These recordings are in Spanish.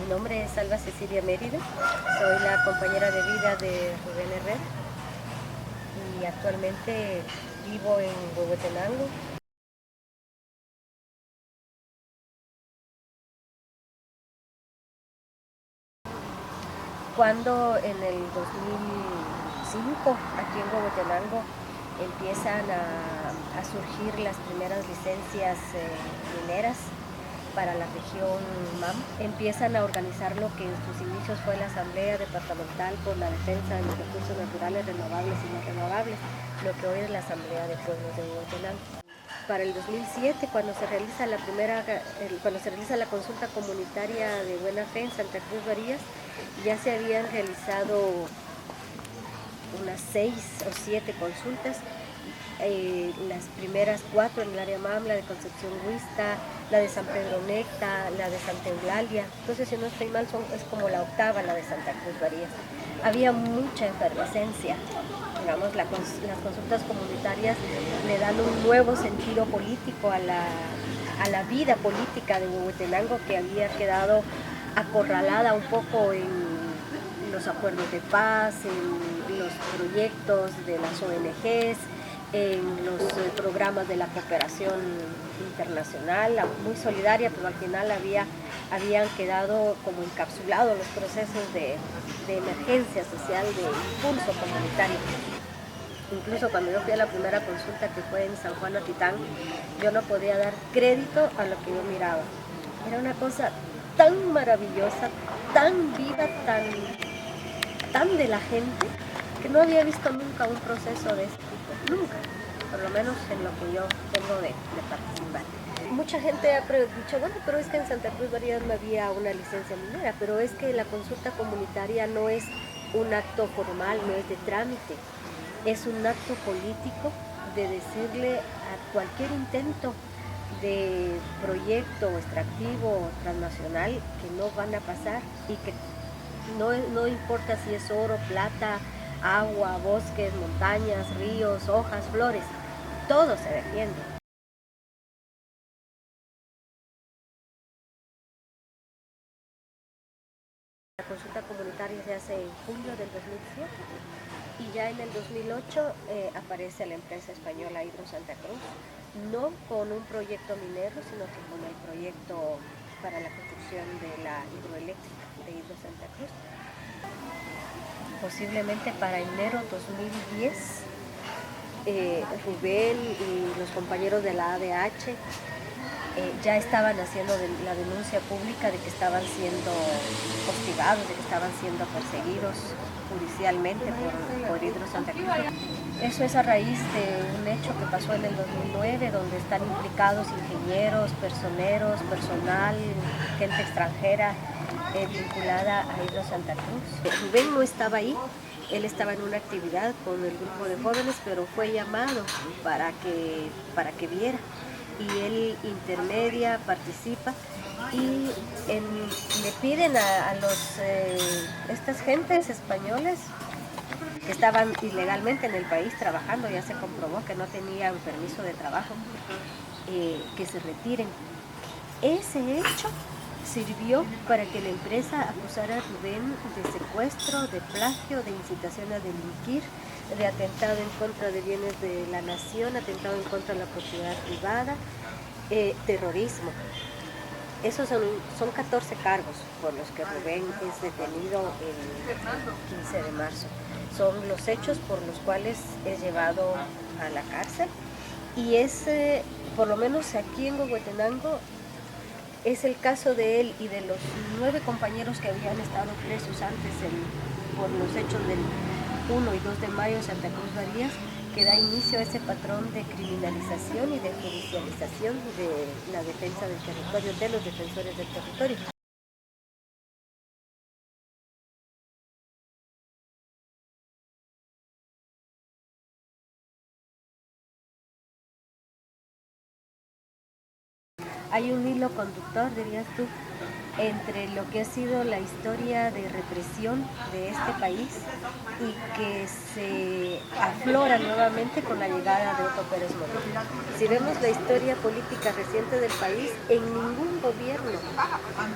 Mi nombre es Alba Cecilia Mérida, soy la compañera de vida de Rubén Herrera y actualmente vivo en Huehuetenango. Cuando en el 2005 aquí en Huehuetenango empiezan a surgir las primeras licencias mineras para la región MAM, empiezan a organizar lo que en sus inicios fue la Asamblea Departamental por la Defensa de los Recursos Naturales Renovables y No Renovables, lo que hoy es la Asamblea de Pueblos de Huehuetenango. Para el 2007, cuando se realiza la consulta comunitaria de buena fe en Santa Cruz Barías, ya se habían realizado unas 6 o 7 consultas, las primeras 4 en el área MAM, la de Concepción Huista, la de San Pedro Necta, la de Santa Eulalia. Entonces, si no estoy mal, es como la octava la de Santa Cruz Barías. Había mucha efervescencia. Digamos, las consultas comunitarias le dan un nuevo sentido político a la vida política de Huehuetenango, que había quedado acorralada un poco en los acuerdos de paz, en los proyectos de las ONGs, en los programas de la cooperación internacional, muy solidaria, pero al final habían quedado como encapsulados los procesos de emergencia social, de impulso comunitario. Incluso cuando yo fui a la primera consulta, que fue en San Juan Atitán, yo no podía dar crédito a lo que yo miraba. Era una cosa tan maravillosa, tan viva, tan de la gente, que no había visto nunca un proceso de este tipo, nunca, por lo menos en lo que yo tengo de participar. Mucha gente ha dicho, bueno, pero es que en Santa Cruz Barías no había una licencia minera, pero es que la consulta comunitaria no es un acto formal, no es de trámite, es un acto político de decirle a cualquier intento de proyecto extractivo transnacional que no van a pasar, y que no importa si es oro, plata, agua, bosques, montañas, ríos, hojas, flores, todo se defiende. La consulta comunitaria se hace en julio del 2007 y ya en el 2008 aparece la empresa española Hidro Santa Cruz, no con un proyecto minero, sino que con el proyecto para la construcción de la hidroeléctrica de Hidro Santa Cruz. Posiblemente para enero 2010, Rubén y los compañeros de la ADH ya estaban haciendo la denuncia pública de que estaban siendo hostigados, de que estaban siendo perseguidos judicialmente por Hidro Santa Cruz. Eso es a raíz de un hecho que pasó en el 2009, donde están implicados ingenieros, personeros, personal, gente extranjera vinculada a Hidro Santa Cruz. Rubén no estaba ahí, él estaba en una actividad con el grupo de jóvenes, pero fue llamado para que viera. Y él intermedia, participa y le piden a estas gentes españoles que estaban ilegalmente en el país trabajando, ya se comprobó que no tenían permiso de trabajo, que se retiren. Ese hecho sirvió para que la empresa acusara a Rubén de secuestro, de plagio, de incitación a delinquir, de atentado en contra de bienes de la nación, atentado en contra de la propiedad privada, terrorismo. Esos son 14 cargos por los que Rubén es detenido el 15 de marzo. Son los hechos por los cuales es llevado a la cárcel, y por lo menos aquí en Huehuetenango, es el caso de él y de los 9 compañeros que habían estado presos antes por los hechos del 1 y 2 de mayo en Santa Cruz Barías, que da inicio a ese patrón de criminalización y de judicialización de la defensa del territorio, de los defensores del territorio. Hay un hilo conductor, dirías tú, entre lo que ha sido la historia de represión de este país y que se aflora nuevamente con la llegada de Otto Pérez Molina. Si vemos la historia política reciente del país, en ningún gobierno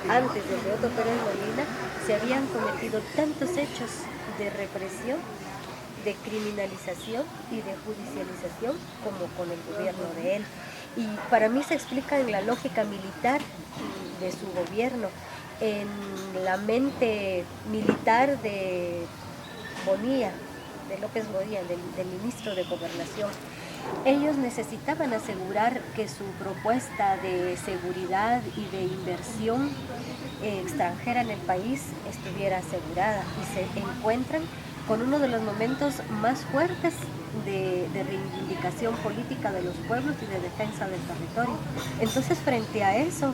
antes del de Otto Pérez Molina se habían cometido tantos hechos de represión, de criminalización y de judicialización como con el gobierno de él. Y para mí se explica en la lógica militar de su gobierno, en la mente militar de Bonilla, de López Bonilla, del ministro de Gobernación. Ellos necesitaban asegurar que su propuesta de seguridad y de inversión extranjera en el país estuviera asegurada, y se encuentran con uno de los momentos más fuertes de reivindicación política de los pueblos y de defensa del territorio. Entonces, frente a eso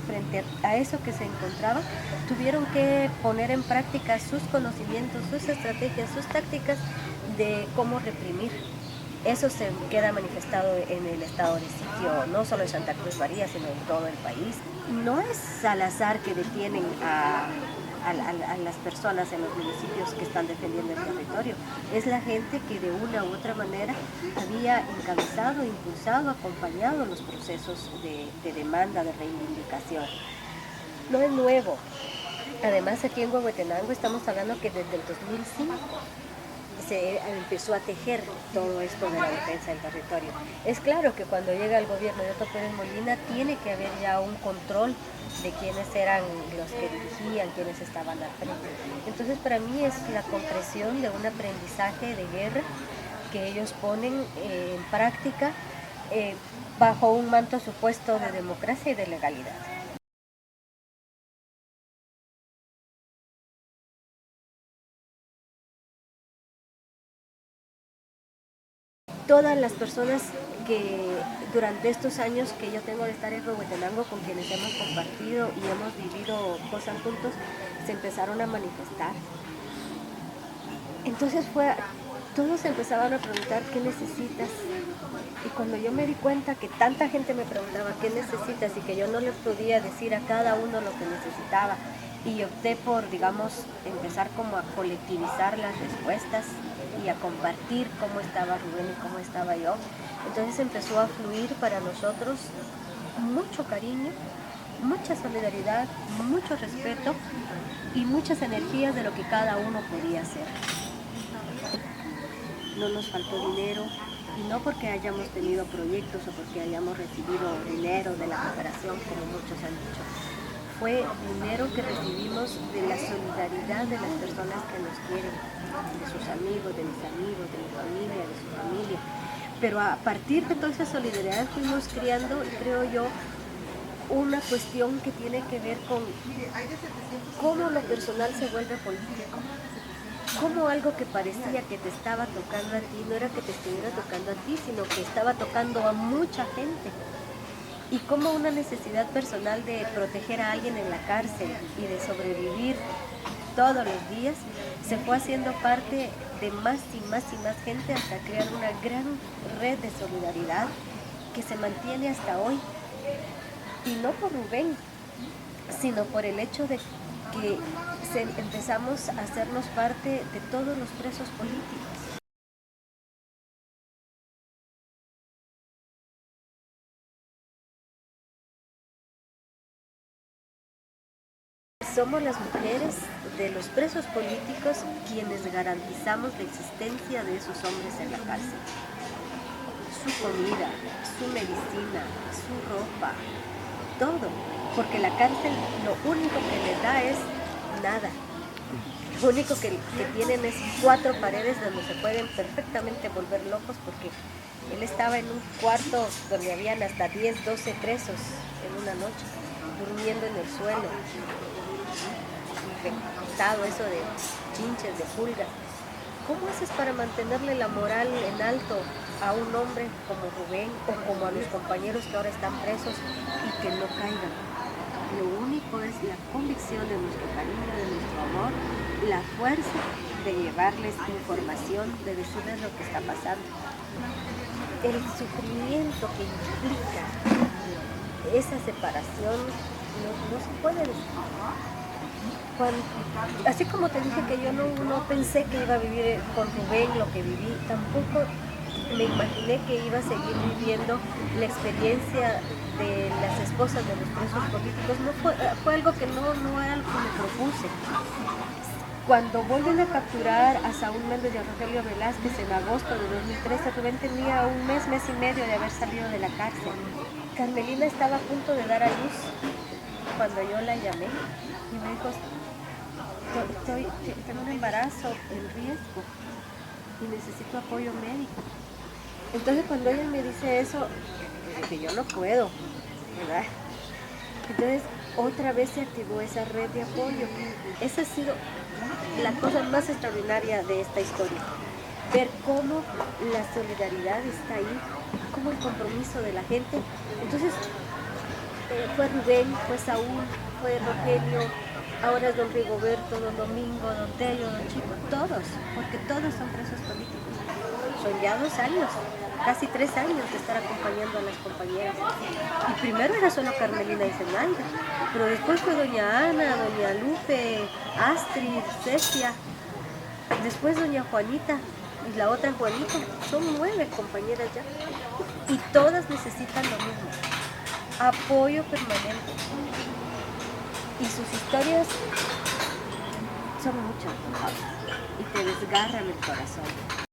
que se encontraba, tuvieron que poner en práctica sus conocimientos, sus estrategias, sus tácticas de cómo reprimir. Eso se queda manifestado en el estado de sitio, no solo en Santa Cruz Varía, sino en todo el país. No es al azar que detienen a las personas en los municipios que están defendiendo el territorio. Es la gente que de una u otra manera había encabezado, impulsado, acompañado los procesos de demanda, de reivindicación. No es nuevo. Además, aquí en Huehuetenango estamos hablando que desde el 2005 se empezó a tejer todo esto de la defensa del territorio. Es claro que cuando llega el gobierno de Otto Pérez Molina tiene que haber ya un control de quiénes eran los que dirigían, quiénes estaban al frente. Entonces, para mí es la concreción de un aprendizaje de guerra que ellos ponen en práctica bajo un manto supuesto de democracia y de legalidad. Todas las personas que durante estos años que yo tengo de estar en Huehuetenango, con quienes hemos compartido y hemos vivido cosas juntos, se empezaron a manifestar. Entonces todos empezaban a preguntar ¿qué necesitas? Y cuando yo me di cuenta que tanta gente me preguntaba ¿qué necesitas? Y que yo no les podía decir a cada uno lo que necesitaba, y opté por, digamos, empezar como a colectivizar las respuestas y a compartir cómo estaba Rubén y cómo estaba yo. Entonces empezó a fluir para nosotros mucho cariño, mucha solidaridad, mucho respeto y muchas energías de lo que cada uno podía hacer. No nos faltó dinero, y no porque hayamos tenido proyectos o porque hayamos recibido dinero de la cooperación, como muchos han dicho. Fue dinero que recibimos de la solidaridad de las personas que nos quieren, de sus amigos, de mis amigos, de mi familia, de su familia. Pero a partir de toda esa solidaridad fuimos creando, creo yo, una cuestión que tiene que ver con cómo lo personal se vuelve político. Cómo algo que parecía que te estaba tocando a ti no era que te estuviera tocando a ti, sino que estaba tocando a mucha gente. Y cómo una necesidad personal de proteger a alguien en la cárcel y de sobrevivir todos los días se fue haciendo parte de más y más y más gente, hasta crear una gran red de solidaridad que se mantiene hasta hoy. Y no por Rubén, sino por el hecho de que empezamos a hacernos parte de todos los presos políticos. Somos las mujeres de los presos políticos quienes garantizamos la existencia de esos hombres en la cárcel. Su comida, su medicina, su ropa, todo. Porque la cárcel lo único que les da es nada. Lo único que tienen es 4 paredes donde se pueden perfectamente volver locos, porque él estaba en un cuarto donde habían hasta 10, 12 presos en una noche, durmiendo en el suelo, infectado, eso de chinches, de pulgas. ¿Cómo haces para mantenerle la moral en alto a un hombre como Rubén o como a los compañeros que ahora están presos y que no caigan? Lo único es la convicción de nuestro cariño, de nuestro amor, la fuerza de llevarles información, de decirles lo que está pasando. El sufrimiento que implica esa separación no se puede decir. Cuando, así como te dije que yo no pensé que iba a vivir con Rubén lo que viví, tampoco me imaginé que iba a seguir viviendo la experiencia de las esposas de los presos políticos. No fue algo que no era algo que me propuse. Cuando vuelven a capturar a Saúl Méndez y a Rogelio Velázquez en agosto de 2013, Rubén tenía un mes y medio de haber salido de la cárcel. Carmelina estaba a punto de dar a luz cuando yo la llamé y me dijo, tengo un embarazo en riesgo y necesito apoyo médico. Entonces cuando ella me dice eso, dije, yo no puedo, ¿verdad? Entonces otra vez se activó esa red de apoyo. Esa ha sido la cosa más extraordinaria de esta historia. Ver cómo la solidaridad está ahí, cómo el compromiso de la gente. Entonces fue Rubén, fue Saúl, fue Rogelio, ahora es don Rigoberto, don Domingo, don Tello, don Chico, todos, porque todos son presos políticos. Son ya 2 años, casi 3 años de estar acompañando a las compañeras. Y primero era solo Carmelina y Zenaida, pero después fue doña Ana, doña Lupe, Astrid, Cecia, después doña Juanita y la otra Juanita. Son 9 compañeras ya y todas necesitan lo mismo, apoyo permanente. Y sus historias son muchas y te desgarran el corazón.